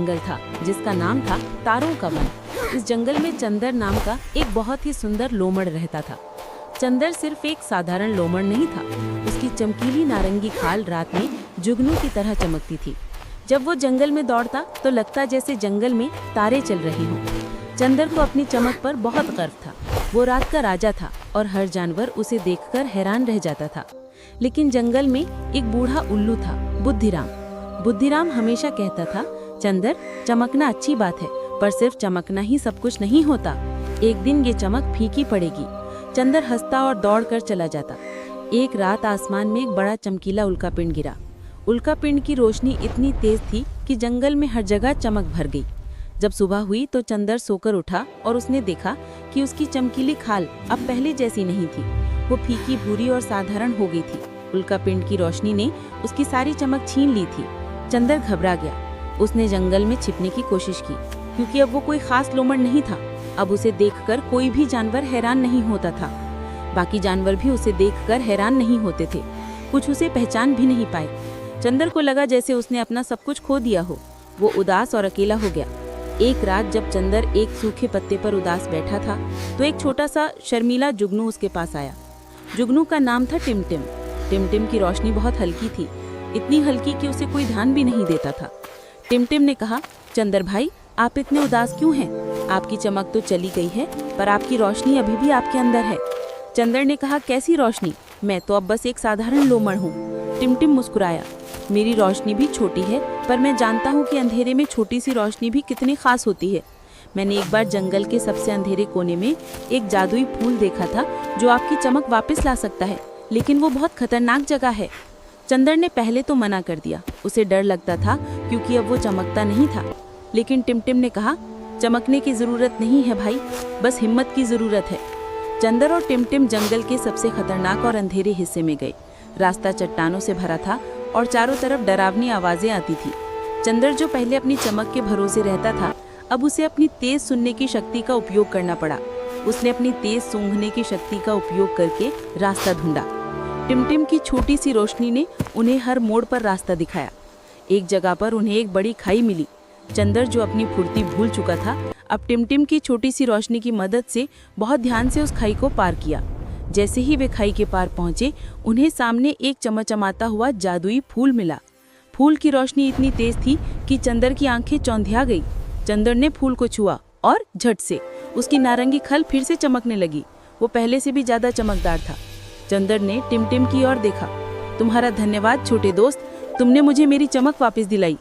जंगल था जिसका नाम था तारों का वन। इस जंगल में चंदर नाम का एक बहुत ही सुंदर लोमड़ रहता था। चंदर सिर्फ एक साधारण लोमड़ नहीं था, उसकी चमकीली नारंगी खाल रात में जुगनू की तरह चमकती थी। जब वो जंगल में दौड़ता तो लगता जैसे जंगल में तारे चल रहे हों। चंदर को अपनी चमक पर बहुत गर्व था। वो रात का राजा था और हर जानवर उसे देखकर हैरान रह जाता था। लेकिन जंगल में एक बूढ़ा उल्लू था, बुद्धिराम। बुद्धिराम हमेशा कहता था, चंदर, चमकना अच्छी बात है, पर सिर्फ चमकना ही सब कुछ नहीं होता। एक दिन ये चमक फीकी पड़ेगी। चंदर हंसता और दौड़कर चला जाता। एक रात आसमान में एक बड़ा चमकीला उल्कापिंड गिरा। उल्कापिंड की रोशनी इतनी तेज थी कि जंगल में हर जगह चमक भर गई। जब सुबह हुई तो चंदर सोकर उठा और उसने देखा कि उसकी चमकीली खाल अब पहले जैसी नहीं थी। वो फीकी, भूरी और साधारण हो गई थी। उल्कापिंड की रोशनी ने उसकी सारी चमक छीन ली थी। चंदर घबरा गया। उसने जंगल में छिपने की कोशिश की, क्योंकि अब वो कोई खास लोमड़ नहीं था। अब उसे देखकर कोई भी जानवर हैरान नहीं होता था। बाकी जानवर भी उसे देखकर हैरान नहीं होते थे। कुछ उसे पहचान भी नहीं पाए। चंदर को लगा जैसे उसने अपना सब कुछ खो दिया हो। वो उदास और अकेला हो गया। एक रात जब चंदर एक सूखे पत्ते पर उदास बैठा था तो एक छोटा सा शर्मीला जुगनू उसके पास आया। जुगनू का नाम था टिमटिम। टिमटिम की रोशनी बहुत हल्की थी, इतनी हल्की कि उसे कोई ध्यान भी नहीं देता था। टिमटिम ने कहा, चंदर भाई, आप इतने उदास क्यों हैं? आपकी चमक तो चली गई है, पर आपकी रोशनी अभी भी आपके अंदर है। चंदर ने कहा, कैसी रोशनी? मैं तो अब बस एक साधारण लोमड़ हूँ। टिमटिम मुस्कुराया, मेरी रोशनी भी छोटी है, पर मैं जानता हूँ कि अंधेरे में छोटी सी रोशनी भी कितनी खास होती है। मैंने एक बार जंगल के सबसे अंधेरे कोने में एक जादुई फूल देखा था जो आपकी चमक वापस ला सकता है, लेकिन वो बहुत खतरनाक जगह है। चंदर ने पहले तो मना कर दिया, उसे डर लगता था क्योंकि अब वो चमकता नहीं था। लेकिन टिमटिम ने कहा, चमकने की जरूरत नहीं है भाई, बस हिम्मत की जरूरत है। चंदर और टिमटिम जंगल के सबसे खतरनाक और अंधेरे हिस्से में गए। रास्ता चट्टानों से भरा था और चारों तरफ डरावनी आवाजें आती थी। चंदर, जो पहले अपनी चमक के भरोसे रहता था, अब उसे अपनी तेज सुनने की शक्ति का उपयोग करना पड़ा। उसने अपनी तेज सूंघने की शक्ति का उपयोग करके रास्ता ढूंढा। टिमटिम की छोटी सी रोशनी ने उन्हें हर मोड़ पर रास्ता दिखाया। एक जगह पर उन्हें एक बड़ी खाई मिली। चंदर, जो अपनी फुर्ती भूल चुका था, अब टिमटिम की छोटी सी रोशनी की मदद से बहुत ध्यान से उस खाई को पार किया। जैसे ही वे खाई के पार पहुंचे, उन्हें सामने एक चमचमाता हुआ जादुई फूल मिला। फूल की रोशनी इतनी तेज थी कि चंदर की आंखें चौंधिया गई। चंदर ने फूल को छुआ और झट से उसकी नारंगी खल फिर से चमकने लगी। वो पहले से भी ज्यादा चमकदार था। चंदर ने टिमटिम की ओर देखा। तुम्हारा धन्यवाद छोटे दोस्त, तुमने मुझे मेरी चमक वापस दिलाई।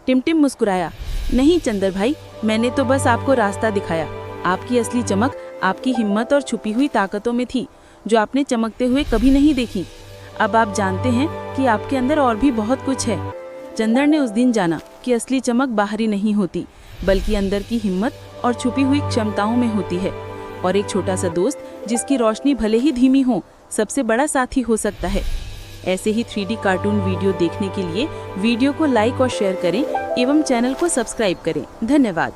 टिमटिम मुस्कुराया, नहीं चंदर भाई, मैंने तो बस आपको रास्ता दिखाया। आपकी असली चमक आपकी हिम्मत और छुपी हुई ताकतों में थी, जो आपने चमकते हुए कभी नहीं देखी। अब आप जानते हैं कि आपके अंदर और भी बहुत कुछ है। चंदर ने उस दिन जाना कि असली चमक बाहरी नहीं होती, बल्कि अंदर की हिम्मत और छुपी हुई क्षमताओं में होती है। और एक छोटा सा दोस्त, जिसकी रोशनी भले ही धीमी हो, सबसे बड़ा साथी हो सकता है। ऐसे ही 3D कार्टून वीडियो देखने के लिए वीडियो को लाइक और शेयर करें एवं चैनल को सब्सक्राइब करें। धन्यवाद।